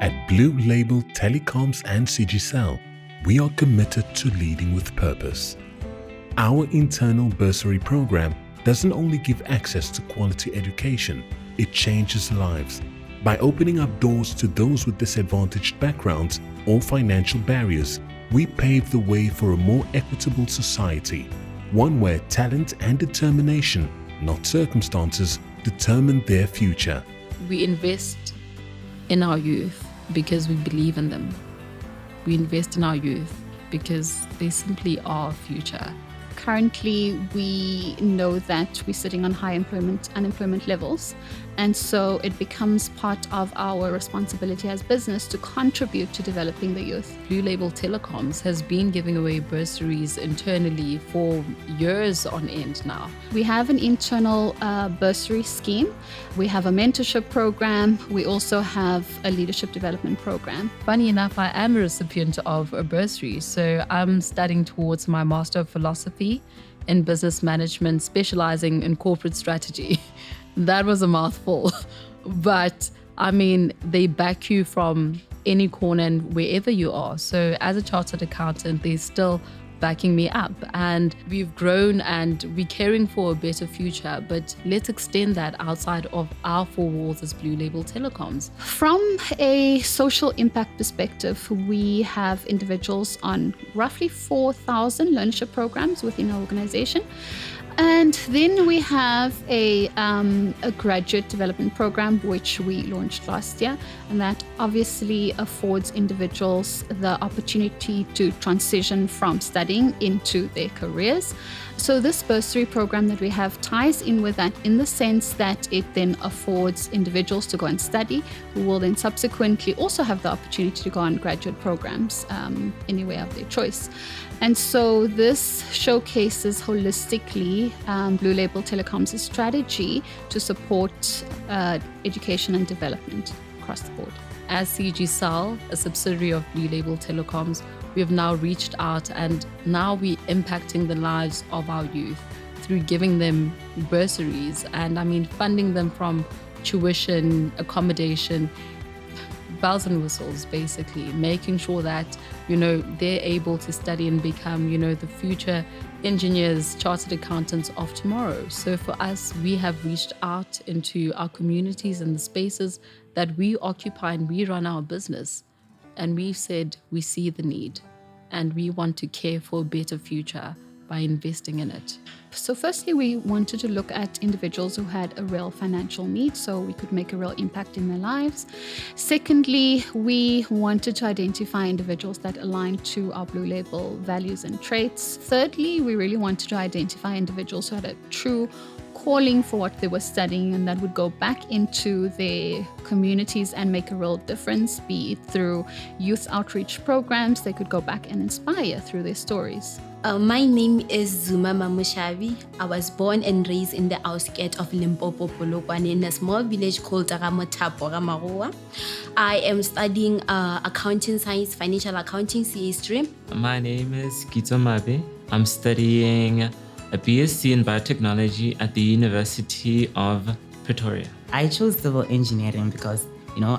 At Blue Label Telecoms and CigiCell, we are committed to leading with purpose. Our internal Bursary Programme doesn't only give access to quality education, it changes lives. By opening up doors to those with disadvantaged backgrounds or financial barriers, we pave the way for a more equitable society, one where talent and determination, not circumstances, determine their future. We invest in our youth because we believe in them. We invest in our youth because they simply are our future. Currently, we know that we're sitting on high unemployment levels, and so it becomes part of our responsibility as business to contribute to developing the youth. Blue Label Telecoms has been giving away bursaries internally for years on end now. We have an internal bursary scheme. We have a mentorship program. We also have a leadership development program. Funny enough, I am a recipient of a bursary, so I'm studying towards my Master of Philosophy in Business Management, specializing in corporate strategy. That was a mouthful, but I mean, they back you from any corner and wherever you are. So as a chartered accountant, they're still backing me up, and we've grown and we're caring for a better future, but let's extend that outside of our four walls as Blue Label Telecoms. From a social impact perspective, we have individuals on roughly 4,000 learnership programs within our organization. And then we have a graduate development program, which we launched last year, and that obviously affords individuals the opportunity to transition from studying into their careers. So this bursary program that we have ties in with that in the sense that it then affords individuals to go and study, who will then subsequently also have the opportunity to go on graduate programs anywhere of their choice. And so this showcases holistically Blue Label Telecoms' strategy to support education and development across the board. As CigiCell, a subsidiary of Blue Label Telecoms, we have now reached out, and now we're impacting the lives of our youth through giving them bursaries and funding them from tuition, accommodation, bells and whistles, basically making sure that they're able to study and become the future engineers, chartered accountants of tomorrow. So for us, we have reached out into our communities and the spaces that we occupy and we run our business, and we've said we see the need and we want to care for a better future by investing in it. So firstly, we wanted to look at individuals who had a real financial need so we could make a real impact in their lives. Secondly, we wanted to identify individuals that align to our Blue Label values and traits. Thirdly, we really wanted to identify individuals who had a true calling for what they were studying and that would go back into their communities and make a real difference, be it through youth outreach programs. They could go back and inspire through their stories. My name is Zuma Mamushavi. I was born and raised in the outskirts of Limpopo, Polokwane, in a small village called Taramatapo, Ramaroa. I am studying accounting science, financial accounting CA stream. My name is Kito Mabe. I'm studying a BSc in biotechnology at the University of Pretoria. I chose civil engineering because,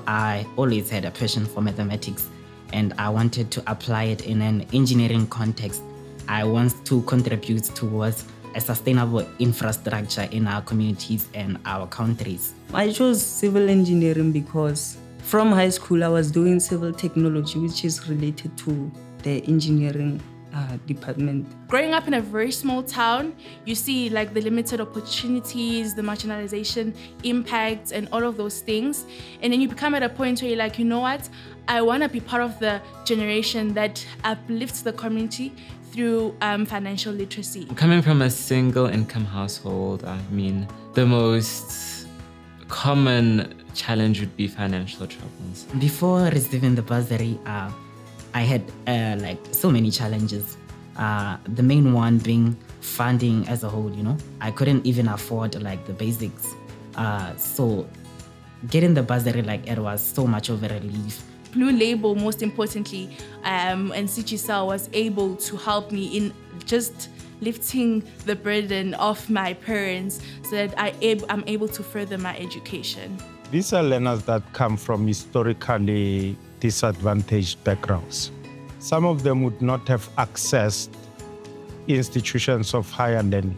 I always had a passion for mathematics and I wanted to apply it in an engineering context. I want to contribute towards a sustainable infrastructure in our communities and our countries. I chose civil engineering because from high school I was doing civil technology, which is related to the engineering department. Growing up in a very small town, you see the limited opportunities, the marginalization, impacts, and all of those things. And then you become at a point where you're like, you know what? I want to be part of the generation that uplifts the community through financial literacy. Coming from a single income household, the most common challenge would be financial troubles. Before receiving the bursary, I had so many challenges. The main one being funding as a whole, I couldn't even afford the basics. So getting the bursary, it was so much of a relief. Blue Label, most importantly, and CigiCell was able to help me in just lifting the burden off my parents so that I'm able to further my education. These are learners that come from historically disadvantaged backgrounds. Some of them would not have accessed institutions of higher learning.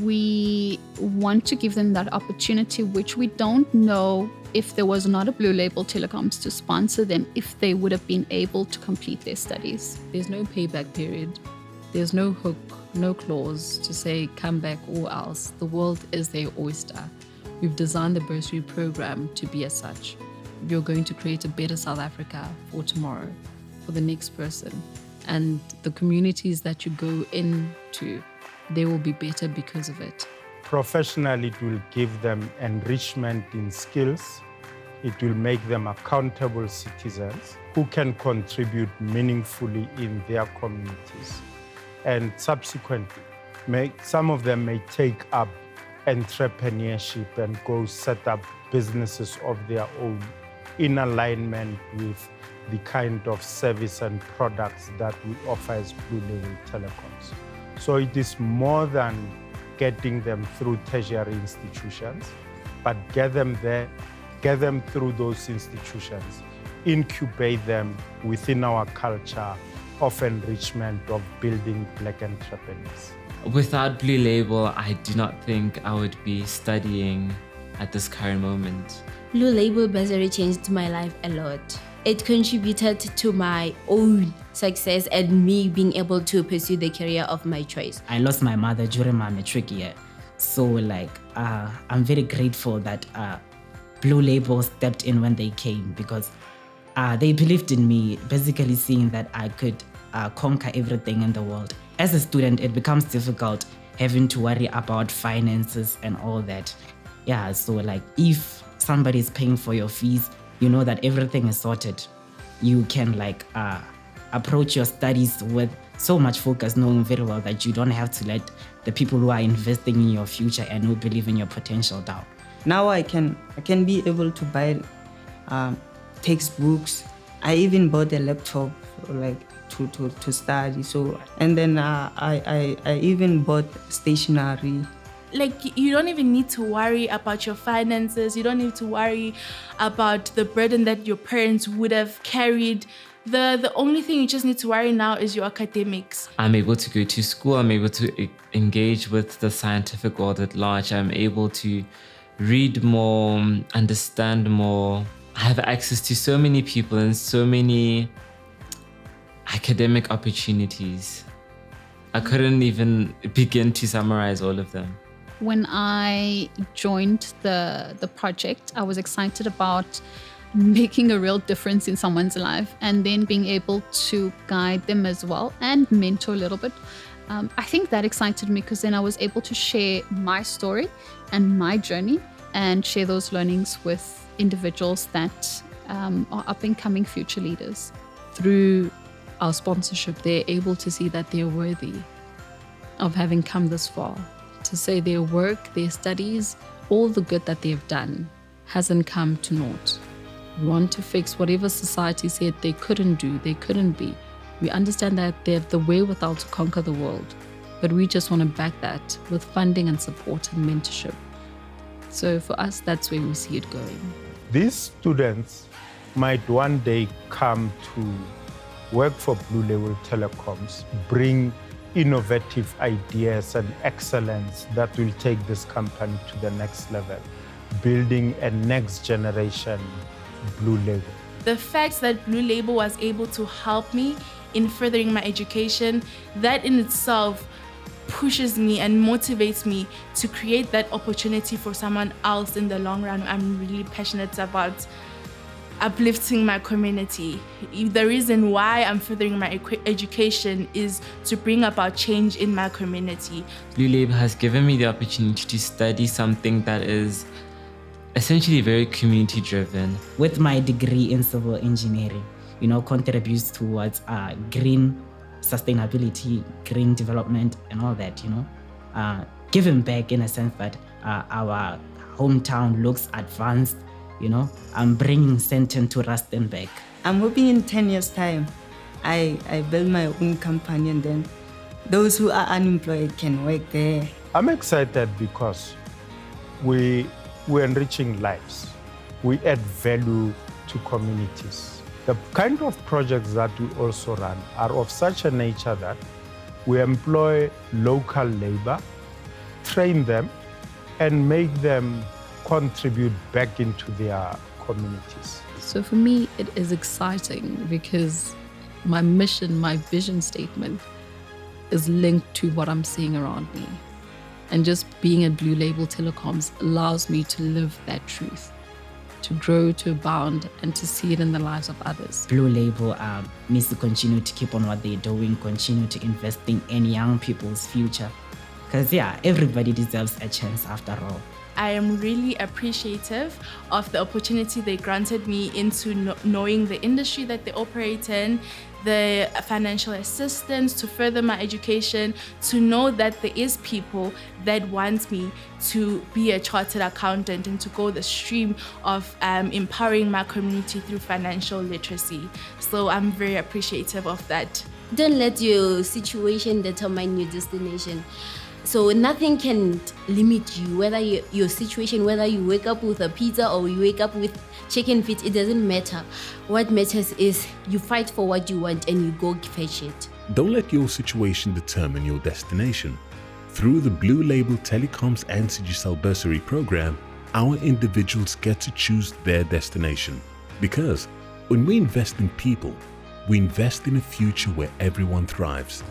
We want to give them that opportunity, which we don't know if there was not a Blue Label Telecoms to sponsor them, if they would have been able to complete their studies. There's no payback period. There's no hook, no clause to say come back or else. The world is their oyster. We've designed the Bursary Programme to be as such. You're going to create a better South Africa for tomorrow, for the next person. And the communities that you go into, they will be better because of it. Professionally, it will give them enrichment in skills. It will make them accountable citizens who can contribute meaningfully in their communities. And subsequently, some of them may take up entrepreneurship and go set up businesses of their own in alignment with the kind of service and products that we offer as Blue Label Telecoms. So it is more than getting them through tertiary institutions, but get them there, get them through those institutions, incubate them within our culture of enrichment, of building Black entrepreneurs. Without Blue Label, I do not think I would be studying at this current moment. Blue Label Bursary changed my life a lot. It contributed to my own success and me being able to pursue the career of my choice. I lost my mother during my matric year. So I'm very grateful that Blue Label stepped in when they came, because they believed in me, basically seeing that I could conquer everything in the world. As a student, it becomes difficult having to worry about finances and all that. Yeah, so if somebody is paying for your fees, you know that everything is sorted. You can approach your studies with so much focus, knowing very well that you don't have to let the people who are investing in your future and who believe in your potential down. Now I can be able to buy textbooks. I even bought a laptop to study. So, and then I even bought stationery. You don't even need to worry about your finances. You don't need to worry about the burden that your parents would have carried. The only thing you just need to worry now is your academics. I'm able to go to school. I'm able to engage with the scientific world at large. I'm able to read more, understand more. I have access to so many people and so many academic opportunities. I couldn't even begin to summarize all of them. When I joined the project, I was excited about making a real difference in someone's life and then being able to guide them as well and mentor a little bit. I think that excited me because then I was able to share my story and my journey and share those learnings with individuals that are up-and-coming future leaders. Through our sponsorship, they're able to see that they're worthy of having come this far. To say their work, their studies, all the good that they've done hasn't come to naught. We want to fix whatever society said they couldn't do, they couldn't be. We understand that they have the wherewithal to conquer the world, but we just want to back that with funding and support and mentorship. So for us, that's where we see it going. These students might one day come to work for Blue Label Telecoms, bring innovative ideas and excellence that will take this company to the next level, building a next generation Blue Label. The fact that Blue Label was able to help me in furthering my education, that in itself pushes me and motivates me to create that opportunity for someone else in the long run. I'm really passionate about uplifting my community. The reason why I'm furthering my education is to bring about change in my community. Blue Label has given me the opportunity to study something that is essentially very community driven. With my degree in civil engineering, contributes towards green sustainability, green development and all that, giving back in a sense that our hometown looks advanced. I'm bringing Sandton to Rustenburg. I'm hoping in 10 years' time, I build my own company and then those who are unemployed can work there. I'm excited because we're enriching lives. we add value to communities. The kind of projects that we also run are of such a nature that we employ local labor, train them, and make them contribute back into their communities. So for me, it is exciting because my mission, my vision statement is linked to what I'm seeing around me. And just being at Blue Label Telecoms allows me to live that truth, to grow, to abound, and to see it in the lives of others. Blue Label needs to continue to keep on what they're doing, continue to investing in young people's future. Because everybody deserves a chance after all. I am really appreciative of the opportunity they granted me into knowing the industry that they operate in, the financial assistance to further my education, to know that there is people that want me to be a chartered accountant and to go the stream of empowering my community through financial literacy. So I'm very appreciative of that. Don't let your situation determine your destination. So nothing can limit you, whether your situation, whether you wake up with a pizza or you wake up with chicken feet, it doesn't matter. What matters is you fight for what you want and you go fetch it. Don't let your situation determine your destination. Through the Blue Label Telecoms and CigiCell Bursary Programme, our individuals get to choose their destination. Because when we invest in people, we invest in a future where everyone thrives.